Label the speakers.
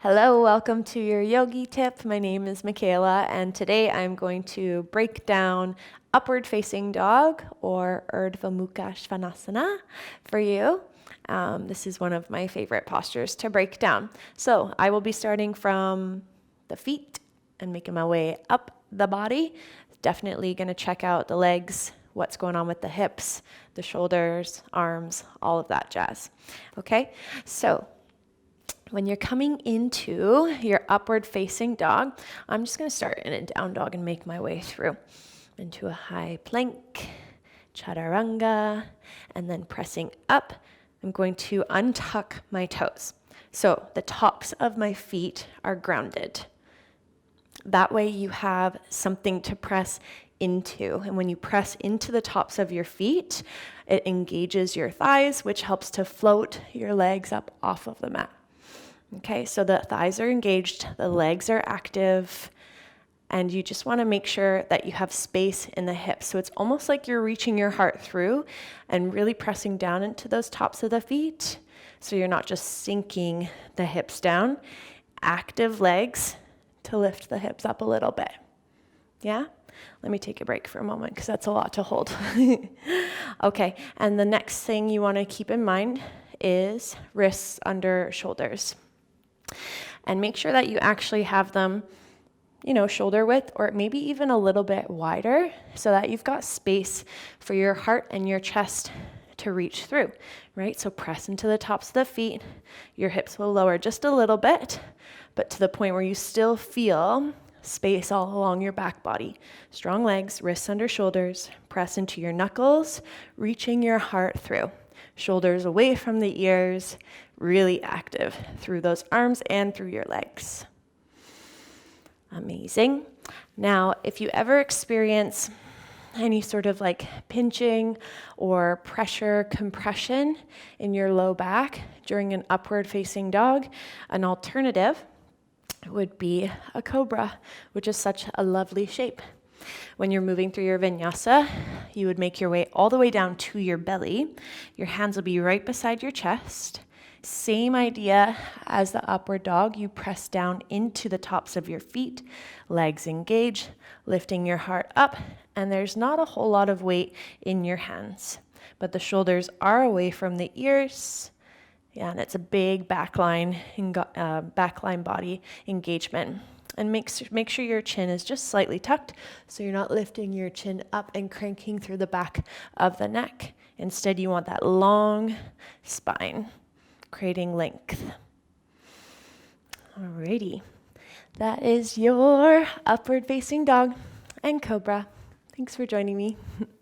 Speaker 1: Hello, welcome to your yogi tip. My name is Michaela, and today I'm going to break down upward facing dog or Urdhva Mukha Svanasana for you. This is one of my favorite postures to break down. So I will be starting from the feet and making my way up the body. Definitely going to check out the legs, what's going on with the hips, the shoulders, arms, all of that jazz. Okay, so when you're coming into your upward facing dog, I'm just going to start in a down dog and make my way through into a high plank, chaturanga, and then pressing up, I'm going to untuck my toes. So the tops of my feet are grounded. That way you have something to press into. And when you press into the tops of your feet, it engages your thighs, which helps to float your legs up off of the mat. Okay, so the thighs are engaged, the legs are active, and you just want to make sure that you have space in the hips. So it's almost like you're reaching your heart through and really pressing down into those tops of the feet. So you're not just sinking the hips down. Active legs to lift the hips up a little bit. Yeah? Let me take a break for a moment because that's a lot to hold. Okay, and the next thing you want to keep in mind is wrists under shoulders. And make sure that you actually have them, shoulder width or maybe even a little bit wider so that you've got space for your heart and your chest to reach through, right? So press into the tops of the feet. Your hips will lower just a little bit, but to the point where you still feel space all along your back body. Strong legs, wrists under shoulders, press into your knuckles, reaching your heart through. Shoulders away from the ears, really active through those arms and through your legs. Amazing. Now, if you ever experience any sort of like pinching or pressure compression in your low back during an upward facing dog, an alternative would be a cobra, which is such a lovely shape. When you're moving through your vinyasa, you would make your way all the way down to your belly. Your hands will be right beside your chest. Same idea as the upward dog. You press down into the tops of your feet, legs engage, lifting your heart up, and there's not a whole lot of weight in your hands, but the shoulders are away from the ears. Yeah, and it's a big backline body engagement. And make sure your chin is just slightly tucked so you're not lifting your chin up and cranking through the back of the neck. Instead, you want that long spine, creating length. Alrighty, that is your upward facing dog and cobra. Thanks for joining me.